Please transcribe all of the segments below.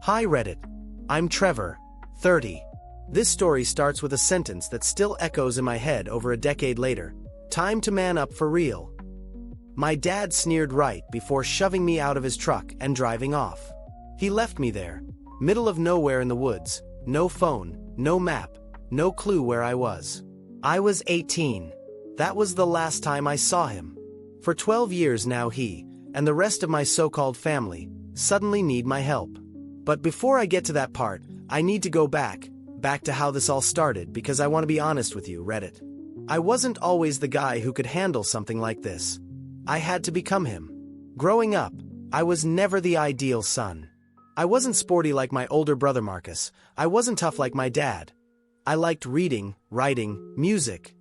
Hi Reddit. I'm Trevor, 30. This story starts with a sentence that still echoes in my head over a decade later. Time to man up for real. My dad sneered right before shoving me out of his truck and driving off. He left me there, middle of nowhere in the woods, no phone, no map, no clue where I was. I was 18. That was the last time I saw him. For 12 years now he, and the rest of my so-called family, suddenly need my help. But before I get to that part, I need to go back to how this all started because I want to be honest with you, Reddit. I wasn't always the guy who could handle something like this. I had to become him. Growing up, I was never the ideal son. I wasn't sporty like my older brother Marcus. I wasn't tough like my dad. I liked reading, writing, music,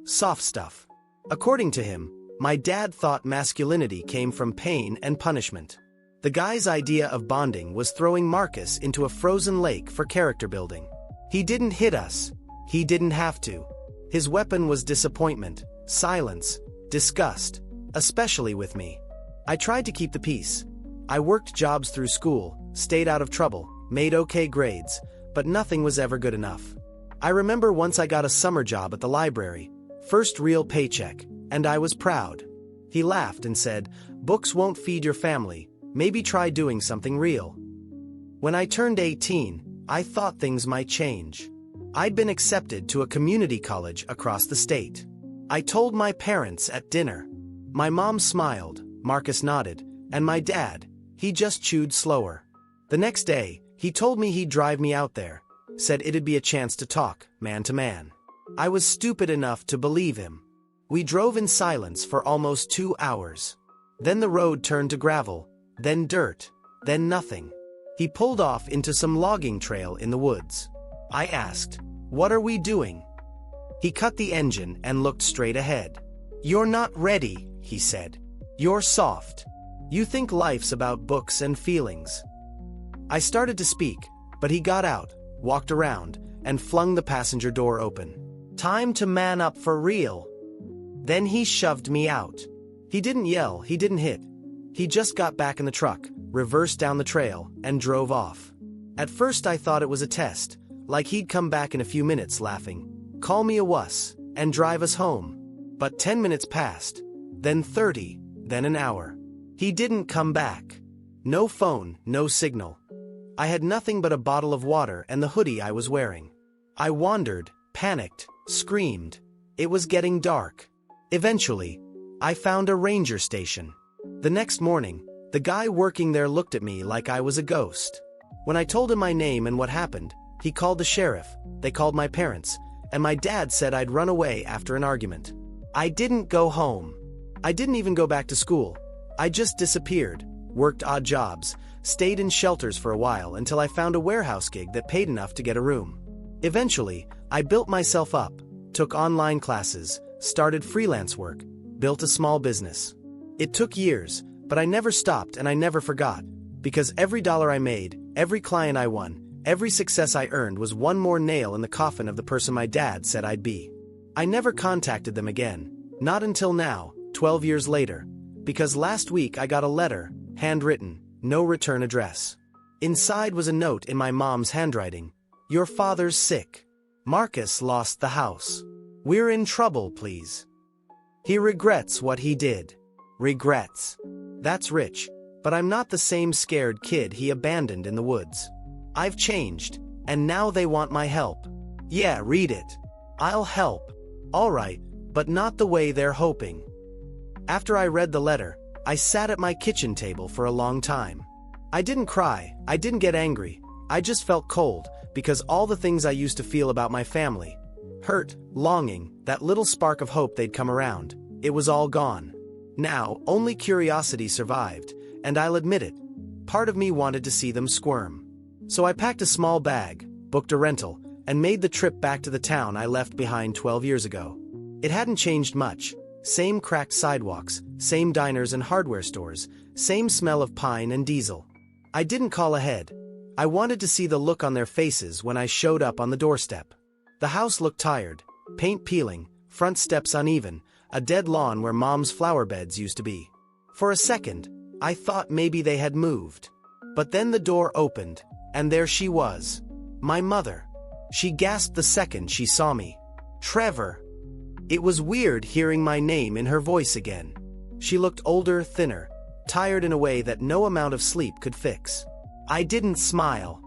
soft stuff. According to him, my dad thought masculinity came from pain and punishment. The guy's idea of bonding was throwing Marcus into a frozen lake for character building. He didn't hit us. He didn't have to. His weapon was disappointment, silence, disgust, especially with me. I tried to keep the peace. I worked jobs through school, stayed out of trouble, made okay grades, but nothing was ever good enough. I remember once I got a summer job at the library, first real paycheck, and I was proud. He laughed and said, "Books won't feed your family, maybe try doing something real." When I turned 18, I thought things might change. I'd been accepted to a community college across the state. I told my parents at dinner. My mom smiled, Marcus nodded, and my dad, he just chewed slower. The next day, he told me he'd drive me out there, said it'd be a chance to talk, man to man. I was stupid enough to believe him. We drove in silence for almost 2 hours. Then the road turned to gravel, then dirt, then nothing. He pulled off into some logging trail in the woods. I asked, "What are we doing?" He cut the engine and looked straight ahead. "You're not ready," he said. "You're soft. You think life's about books and feelings." I started to speak, but he got out, walked around, and flung the passenger door open. "Time to man up for real." Then he shoved me out. He didn't yell, he didn't hit. He just got back in the truck, reversed down the trail, and drove off. At first I thought it was a test, like he'd come back in a few minutes laughing, call me a wuss, and drive us home. But 10 minutes passed, then 30, then an hour. He didn't come back. No phone, no signal. I had nothing but a bottle of water and the hoodie I was wearing. I wandered, panicked, screamed. It was getting dark. Eventually, I found a ranger station. The next morning, the guy working there looked at me like I was a ghost. When I told him my name and what happened, he called the sheriff, they called my parents, and my dad said I'd run away after an argument. I didn't go home. I didn't even go back to school. I just disappeared, worked odd jobs, stayed in shelters for a while until I found a warehouse gig that paid enough to get a room. Eventually, I built myself up, took online classes, started freelance work, built a small business. It took years, but I never stopped and I never forgot, because every dollar I made, every client I won, every success I earned was one more nail in the coffin of the person my dad said I'd be. I never contacted them again, not until now, 12 years later, because last week I got a letter, handwritten, no return address. Inside was a note in my mom's handwriting. "Your father's sick. Marcus lost the house. We're in trouble, please. He regrets what he did." Regrets. That's rich, but I'm not the same scared kid he abandoned in the woods. I've changed, and now they want my help. Yeah, read it. I'll help. All right, but not the way they're hoping. After I read the letter, I sat at my kitchen table for a long time. I didn't cry, I didn't get angry, I just felt cold, because all the things I used to feel about my family, hurt, longing, that little spark of hope they'd come around, it was all gone. Now, only curiosity survived, and I'll admit it, part of me wanted to see them squirm. So I packed a small bag, booked a rental, and made the trip back to the town I left behind 12 years ago. It hadn't changed much. Same cracked sidewalks, same diners and hardware stores, same smell of pine and diesel. I didn't call ahead. I wanted to see the look on their faces when I showed up on the doorstep. The house looked tired, paint peeling, front steps uneven, a dead lawn where mom's flower beds used to be. For a second, I thought maybe they had moved. But then the door opened, And there she was. My mother. She gasped the second she saw me. Trevor. It was weird hearing my name in her voice again. She looked older, thinner, tired in a way that no amount of sleep could fix. I didn't smile.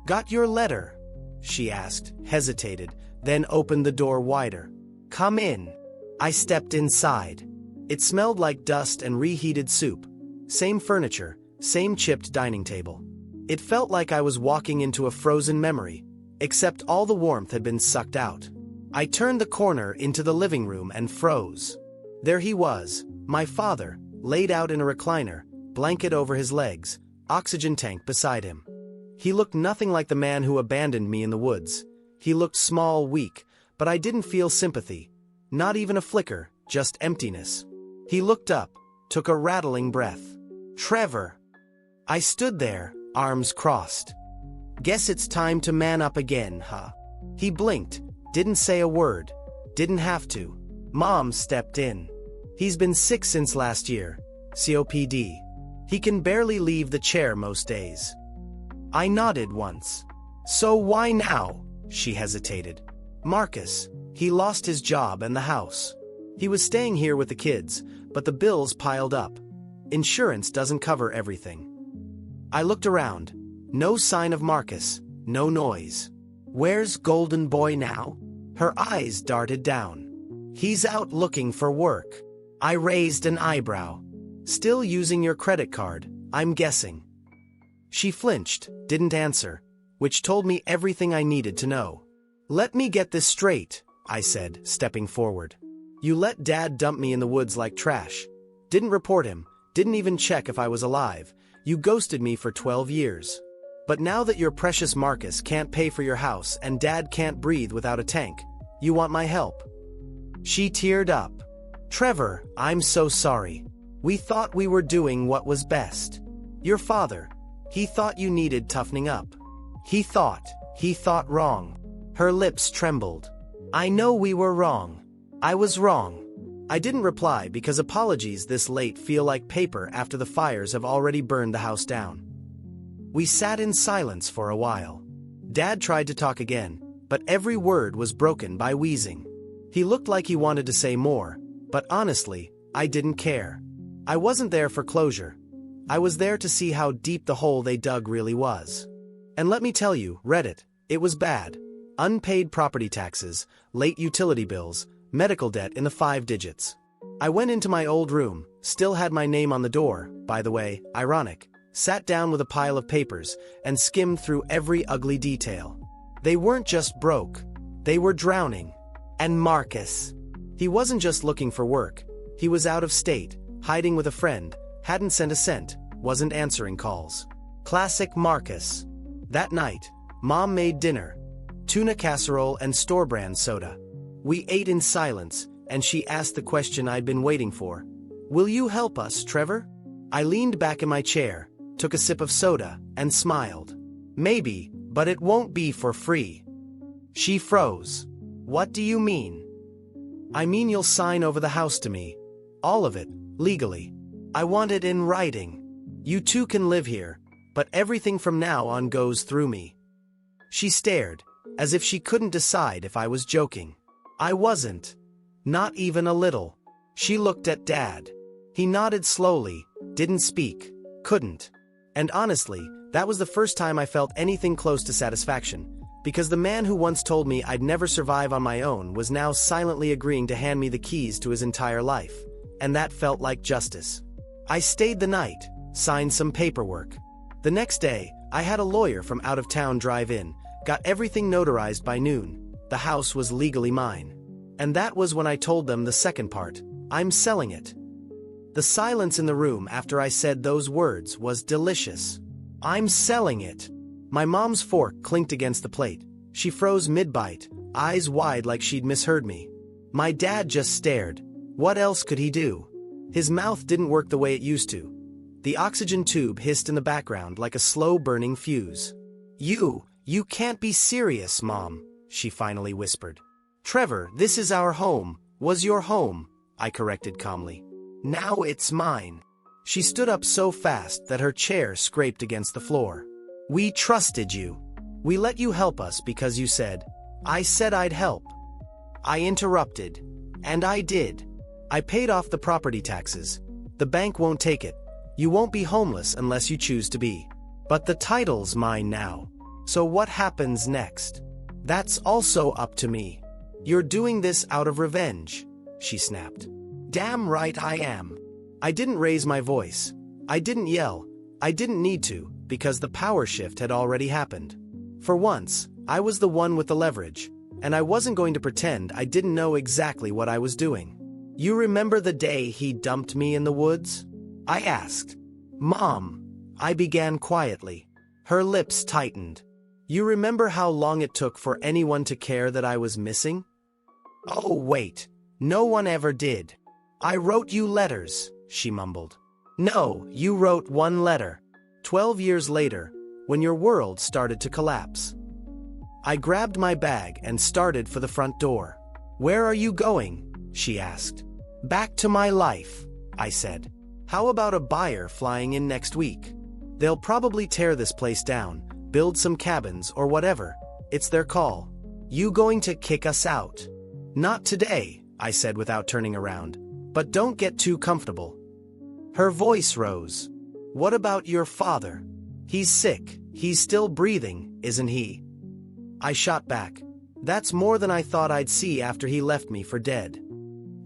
Got your letter? She asked, hesitated, then opened the door wider. Come in. I stepped inside. It smelled like dust and reheated soup. Same furniture, same chipped dining table. It felt like I was walking into a frozen memory, except all the warmth had been sucked out. I turned the corner into the living room and froze. There he was, my father, laid out in a recliner, blanket over his legs, oxygen tank beside him. He looked nothing like the man who abandoned me in the woods. He looked small, weak, but I didn't feel sympathy. Not even a flicker, just emptiness. He looked up, took a rattling breath. Trevor. I stood there, arms crossed. Guess it's time to man up again, huh? He blinked, didn't say a word, didn't have to. Mom stepped in. He's been sick since last year, COPD. He can barely leave the chair most days. I nodded once. So why now? She hesitated. Marcus. He lost his job and the house. He was staying here with the kids, but the bills piled up. Insurance doesn't cover everything. I looked around. No sign of Marcus, no noise. Where's Golden Boy now? Her eyes darted down. He's out looking for work. I raised an eyebrow. Still using your credit card, I'm guessing. She flinched, didn't answer, which told me everything I needed to know. Let me get this straight, I said, stepping forward. You let Dad dump me in the woods like trash. Didn't report him, didn't even check if I was alive. You ghosted me for 12 years. But now that your precious Marcus can't pay for your house and Dad can't breathe without a tank, you want my help. She teared up. Trevor, I'm so sorry. We thought we were doing what was best. Your father, he thought you needed toughening up. He thought wrong. Her lips trembled. I know we were wrong. I was wrong. I didn't reply because apologies this late feel like paper after the fires have already burned the house down. We sat in silence for a while. Dad tried to talk again, but every word was broken by wheezing. He looked like he wanted to say more, but honestly, I didn't care. I wasn't there for closure. I was there to see how deep the hole they dug really was. And let me tell you, Reddit, it was bad. Unpaid property taxes, late utility bills, medical debt in the 5 digits. I went into my old room, still had my name on the door, by the way, ironic, sat down with a pile of papers, and skimmed through every ugly detail. They weren't just broke, they were drowning. And Marcus. He wasn't just looking for work. He was out of state, hiding with a friend, hadn't sent a cent, wasn't answering calls. Classic Marcus. That night, Mom made dinner. Tuna casserole and store-brand soda. We ate in silence, and she asked the question I'd been waiting for. Will you help us, Trevor? I leaned back in my chair, took a sip of soda, and smiled. Maybe, but it won't be for free. She froze. What do you mean? I mean you'll sign over the house to me. All of it, legally. I want it in writing. You two can live here, but everything from now on goes through me. She stared, as if she couldn't decide if I was joking. I wasn't. Not even a little. She looked at Dad. He nodded slowly, didn't speak, couldn't. And honestly, that was the first time I felt anything close to satisfaction, because the man who once told me I'd never survive on my own was now silently agreeing to hand me the keys to his entire life, and that felt like justice. I stayed the night, signed some paperwork. The next day, I had a lawyer from out of town drive in, got everything notarized by noon. The house was legally mine. And that was when I told them the second part. I'm selling it. The silence in the room after I said those words was delicious. I'm selling it. My mom's fork clinked against the plate. She froze mid-bite, eyes wide like she'd misheard me. My dad just stared. What else could he do? His mouth didn't work the way it used to. The oxygen tube hissed in the background like a slow-burning fuse. You can't be serious, Mom, she finally whispered. Trevor, this is our home, was your home, I corrected calmly. Now it's mine. She stood up so fast that her chair scraped against the floor. We trusted you. We let you help us because you said, I said I'd help. I interrupted. And I did. I paid off the property taxes. The bank won't take it. You won't be homeless unless you choose to be. But the title's mine now. So what happens next? That's also up to me. You're doing this out of revenge, she snapped. Damn right I am. I didn't raise my voice. I didn't yell. I didn't need to, because the power shift had already happened. For once, I was the one with the leverage, and I wasn't going to pretend I didn't know exactly what I was doing. You remember the day he dumped me in the woods? I asked. Mom, I began quietly. Her lips tightened. You remember how long it took for anyone to care that I was missing? Oh, wait. No one ever did. I wrote you letters, she mumbled. No, you wrote one letter. 12 years later, when your world started to collapse. I grabbed my bag and started for the front door. Where are you going? She asked. Back to my life, I said. How about a buyer flying in next week? They'll probably tear this place down, build some cabins or whatever. It's their call. You going to kick us out? Not today, I said without turning around. But don't get too comfortable. Her voice rose. What about your father? He's sick. He's still breathing, isn't he? I shot back. That's more than I thought I'd see after he left me for dead.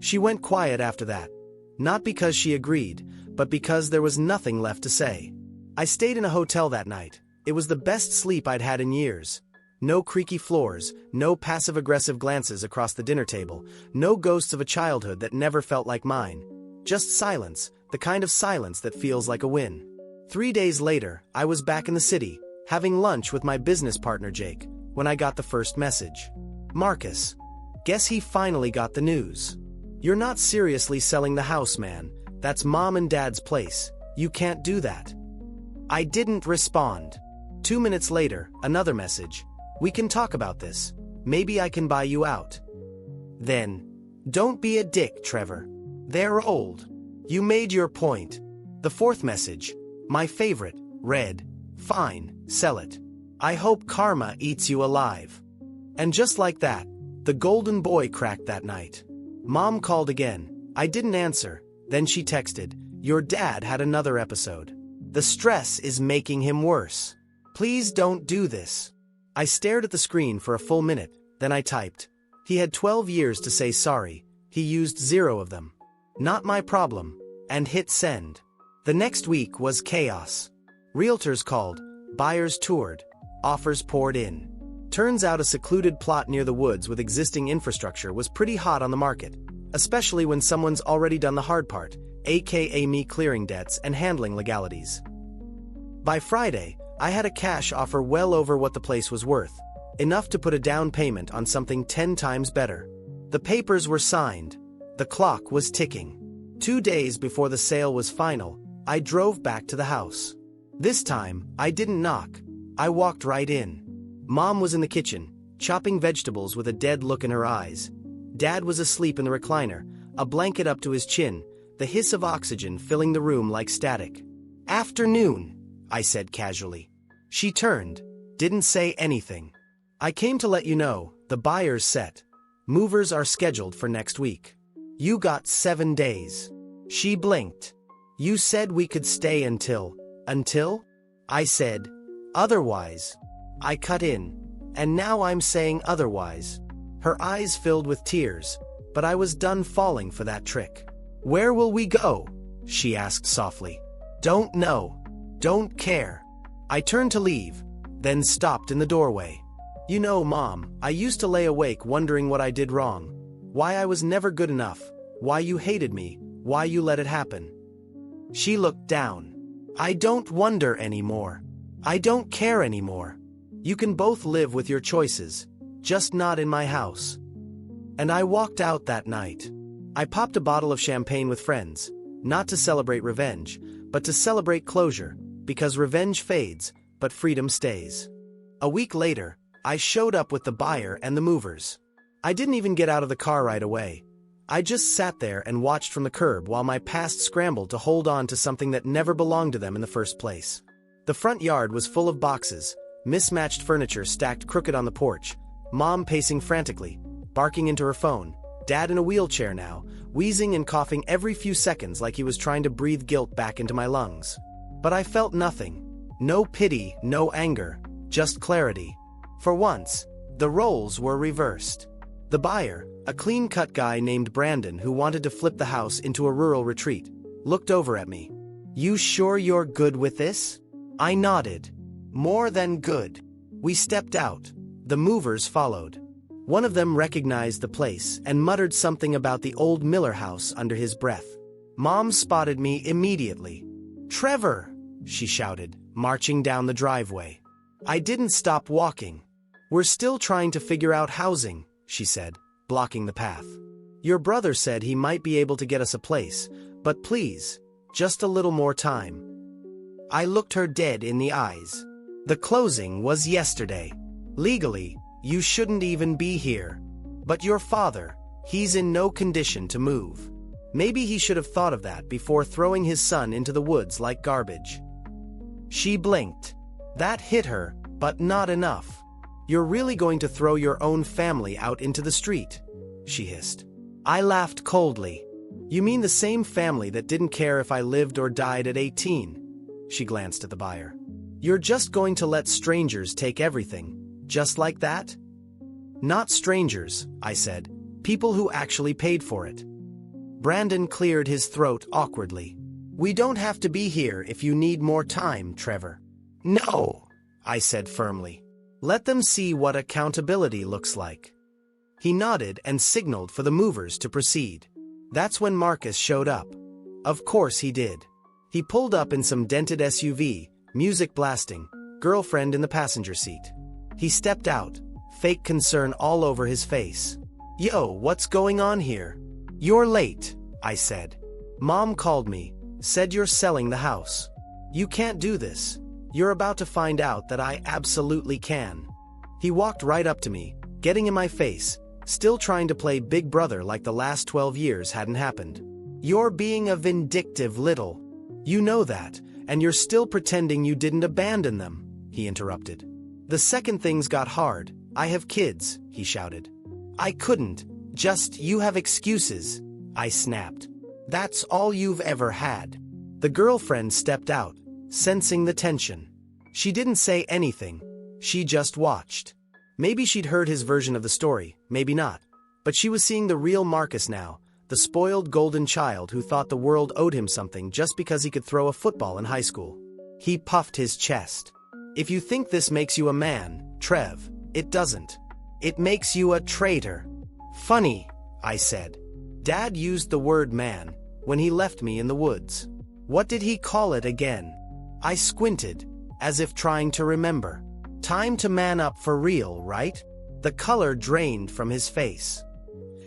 She went quiet after that. Not because she agreed, but because there was nothing left to say. I stayed in a hotel that night. It was the best sleep I'd had in years. No creaky floors, no passive-aggressive glances across the dinner table, no ghosts of a childhood that never felt like mine. Just silence, the kind of silence that feels like a win. 3 days later, I was back in the city, having lunch with my business partner Jake, when I got the first message. Marcus. Guess he finally got the news. You're not seriously selling the house, man. That's Mom and Dad's place. You can't do that. I didn't respond. 2 minutes later, another message. We can talk about this. Maybe I can buy you out. Then, don't be a dick, Trevor. They're old. You made your point. The fourth message. My favorite, read. Fine, sell it. I hope karma eats you alive. And just like that, the golden boy cracked that night. Mom called again. I didn't answer. Then she texted, your dad had another episode. The stress is making him worse. Please don't do this. I stared at the screen for a full minute, then I typed. He had 12 years to say sorry. He used 0 of them. Not my problem. And hit send. The next week was chaos. Realtors called, buyers toured, offers poured in. Turns out a secluded plot near the woods with existing infrastructure was pretty hot on the market, especially when someone's already done the hard part, aka me clearing debts and handling legalities. By Friday, I had a cash offer well over what the place was worth, enough to put a down payment on something 10 times better. The papers were signed. The clock was ticking. 2 days before the sale was final, I drove back to the house. This time, I didn't knock. I walked right in. Mom was in the kitchen, chopping vegetables with a dead look in her eyes. Dad was asleep in the recliner, a blanket up to his chin, the hiss of oxygen filling the room like static. Afternoon, I said casually. She turned, didn't say anything. I came to let you know, the buyer's set. Movers are scheduled for next week. You got 7 days. She blinked. You said we could stay until? I said, otherwise. I cut in. And now I'm saying otherwise. Her eyes filled with tears, but I was done falling for that trick. Where will we go? She asked softly. Don't know. Don't care. I turned to leave, then stopped in the doorway. You know, Mom, I used to lay awake wondering what I did wrong. Why I was never good enough. Why you hated me. Why you let it happen. She looked down. I don't wonder anymore. I don't care anymore. You can both live with your choices, just not in my house. And I walked out that night. I popped a bottle of champagne with friends, not to celebrate revenge, but to celebrate closure, because revenge fades, but freedom stays. A week later, I showed up with the buyer and the movers. I didn't even get out of the car right away. I just sat there and watched from the curb while my past scrambled to hold on to something that never belonged to them in the first place. The front yard was full of boxes, mismatched furniture stacked crooked on the porch, Mom pacing frantically, barking into her phone, Dad in a wheelchair now, wheezing and coughing every few seconds like he was trying to breathe guilt back into my lungs. But I felt nothing. No pity, no anger, just clarity. For once, the roles were reversed. The buyer, a clean-cut guy named Brandon who wanted to flip the house into a rural retreat, looked over at me. "You sure you're good with this?" I nodded. "More than good." We stepped out. The movers followed. One of them recognized the place and muttered something about the old Miller house under his breath. Mom spotted me immediately. "Trevor!" she shouted, marching down the driveway. I didn't stop walking. "We're still trying to figure out housing," she said, blocking the path. "Your brother said he might be able to get us a place, but please, just a little more time." I looked her dead in the eyes. "The closing was yesterday. Legally, you shouldn't even be here. But your father, he's in no condition to move. Maybe he should have thought of that before throwing his son into the woods like garbage." She blinked. That hit her, but not enough. "You're really going to throw your own family out into the street?" she hissed. I laughed coldly. "You mean the same family that didn't care if I lived or died at 18? She glanced at the buyer. "You're just going to let strangers take everything, just like that?" "Not strangers," I said. "People who actually paid for it." Brandon cleared his throat awkwardly. "We don't have to be here if you need more time, Trevor." "No," I said firmly. "Let them see what accountability looks like." He nodded and signaled for the movers to proceed. That's when Marcus showed up. Of course he did. He pulled up in some dented SUV, music blasting, girlfriend in the passenger seat. He stepped out, fake concern all over his face. "Yo, what's going on here?" "You're late," I said. "Mom called me, said you're selling the house. You can't do this. You're about to find out that I absolutely can." He walked right up to me, getting in my face, still trying to play big brother like the last 12 years hadn't happened. "You're being a vindictive little. You know that, and you're still pretending you didn't abandon them," he interrupted. "The second things got hard, I have kids," he shouted. "I couldn't, just you have excuses," I snapped. "That's all you've ever had." The girlfriend stepped out, sensing the tension. She didn't say anything, she just watched. Maybe she'd heard his version of the story, maybe not. But she was seeing the real Marcus now, the spoiled golden child who thought the world owed him something just because he could throw a football in high school. He puffed his chest. "If you think this makes you a man, Trev, it doesn't. It makes you a traitor." "Funny," I said. "Dad used the word man when he left me in the woods. What did he call it again?" I squinted, as if trying to remember. "Time to man up for real, right?" The color drained from his face.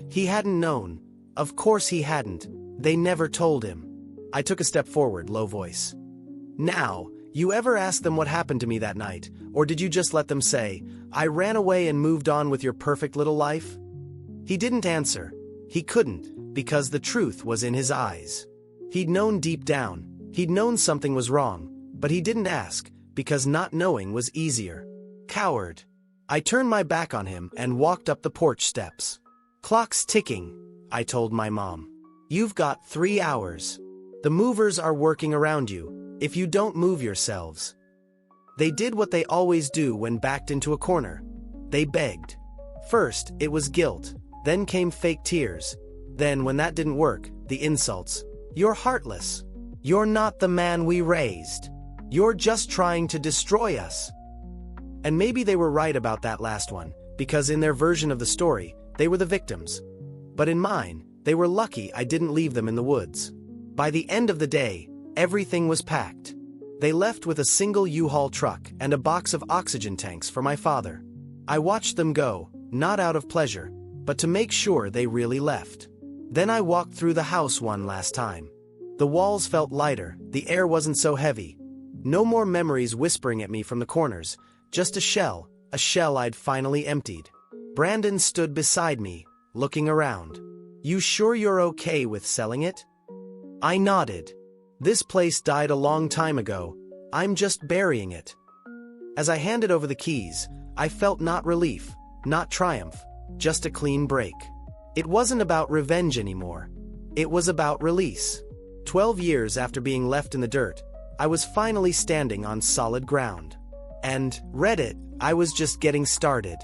He hadn't known. Of course he hadn't. They never told him. I took a step forward, low voice. "Now, you ever ask them what happened to me that night, or did you just let them say, 'I ran away and moved on with your perfect little life'?" He didn't answer. He couldn't, because the truth was in his eyes. He'd known deep down. He'd known something was wrong, but he didn't ask, because not knowing was easier. Coward. I turned my back on him and walked up the porch steps. "Clock's ticking," I told my mom. "You've got 3 hours. The movers are working around you, if you don't move yourselves." They did what they always do when backed into a corner. They begged. First, it was guilt, then came fake tears. Then, when that didn't work, the insults. "You're heartless. You're not the man we raised. You're just trying to destroy us." And maybe they were right about that last one, because in their version of the story, they were the victims. But in mine, they were lucky I didn't leave them in the woods. By the end of the day, everything was packed. They left with a single U-Haul truck and a box of oxygen tanks for my father. I watched them go, not out of pleasure, but to make sure they really left. Then I walked through the house one last time. The walls felt lighter, the air wasn't so heavy. No more memories whispering at me from the corners, just a shell I'd finally emptied. Brandon stood beside me, looking around. "You sure you're okay with selling it?" I nodded. "This place died a long time ago. I'm just burying it. As I handed over the keys, I felt not relief, not triumph, just a clean break. It wasn't about revenge anymore. It was about release. 12 years after being left in the dirt, I was finally standing on solid ground. And, Reddit, I was just getting started.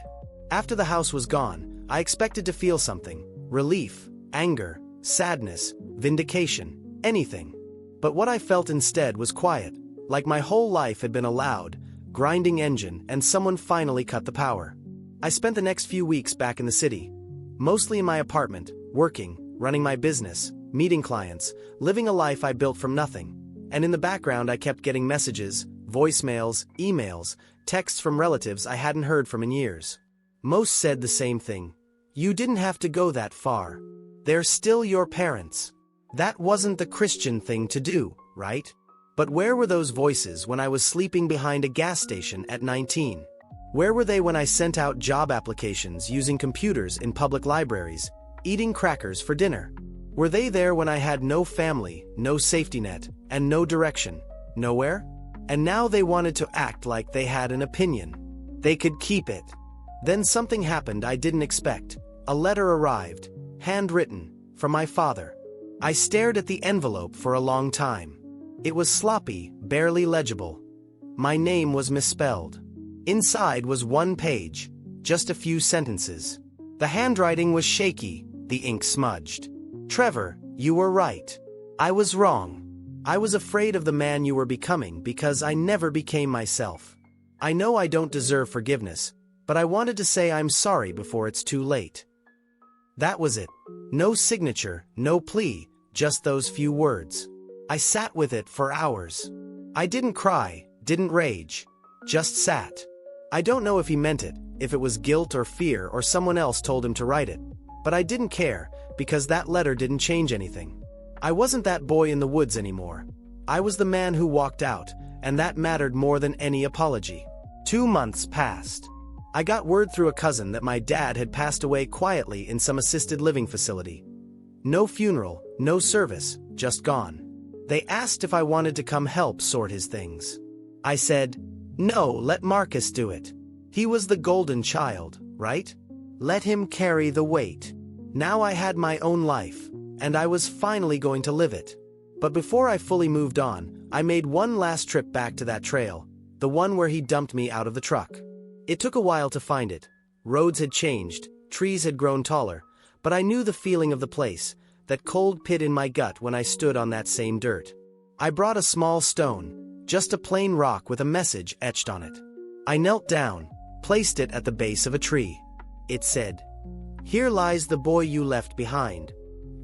After the house was gone, I expected to feel something. Relief, anger, sadness, vindication, anything. But what I felt instead was quiet, like my whole life had been a loud, grinding engine and someone finally cut the power. I spent the next few weeks back in the city, mostly in my apartment, working, running my business, meeting clients, living a life I built from nothing. And in the background I kept getting messages, voicemails, emails, texts from relatives I hadn't heard from in years. Most said the same thing. You didn't have to go that far. They're still your parents. That wasn't the Christian thing to do, right? But where were those voices when I was sleeping behind a gas station at 19? Where were they when I sent out job applications using computers in public libraries, eating crackers for dinner? Were they there when I had no family, no safety net, and no direction? Nowhere? And now they wanted to act like they had an opinion. They could keep it. Then something happened I didn't expect. A letter arrived, handwritten, from my father. I stared at the envelope for a long time. It was sloppy, barely legible. My name was misspelled. Inside was one page, just a few sentences. The handwriting was shaky, the ink smudged. Trevor, you were right. I was wrong. I was afraid of the man you were becoming because I never became myself. I know I don't deserve forgiveness, but I wanted to say I'm sorry before it's too late. That was it. No signature, no plea, just those few words. I sat with it for hours. I didn't cry, didn't rage, just sat. I don't know if he meant it, if it was guilt or fear or someone else told him to write it, but I didn't care because that letter didn't change anything. I wasn't that boy in the woods anymore. I was the man who walked out, and that mattered more than any apology. 2 months passed. I got word through a cousin that my dad had passed away quietly in some assisted living facility. No funeral, no service, just gone. They asked if I wanted to come help sort his things. I said, no, let Marcus do it. He was the golden child, right? Let him carry the weight. Now I had my own life, and I was finally going to live it. But before I fully moved on, I made one last trip back to that trail, the one where he dumped me out of the truck. It took a while to find it. Roads had changed, trees had grown taller, but I knew the feeling of the place, that cold pit in my gut when I stood on that same dirt. I brought a small stone, just a plain rock with a message etched on it. I knelt down, placed it at the base of a tree. It said, "Here lies the boy you left behind.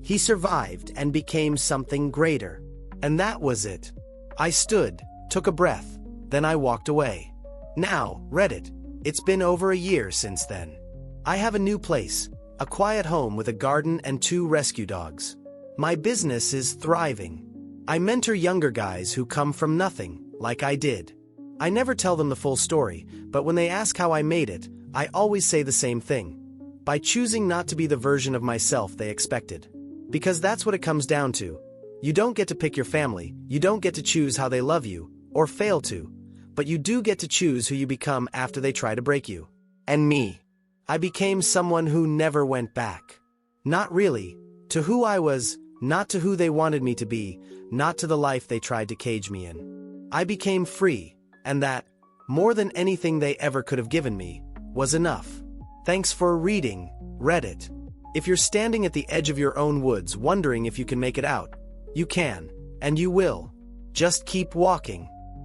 He survived and became something greater." And that was it. I stood, took a breath, then I walked away. Now, Reddit, it's been over a year since then. I have a new place, a quiet home with a garden and 2 rescue dogs. My business is thriving. I mentor younger guys who come from nothing, like I did. I never tell them the full story, but when they ask how I made it, I always say the same thing. By choosing not to be the version of myself they expected. Because that's what it comes down to. You don't get to pick your family, you don't get to choose how they love you, or fail to, but you do get to choose who you become after they try to break you. And me. I became someone who never went back. Not really. To who I was, not to who they wanted me to be, not to the life they tried to cage me in. I became free, and that, more than anything they ever could have given me, was enough. Thanks for reading, Reddit. If you're standing at the edge of your own woods wondering if you can make it out, you can, and you will. Just keep walking.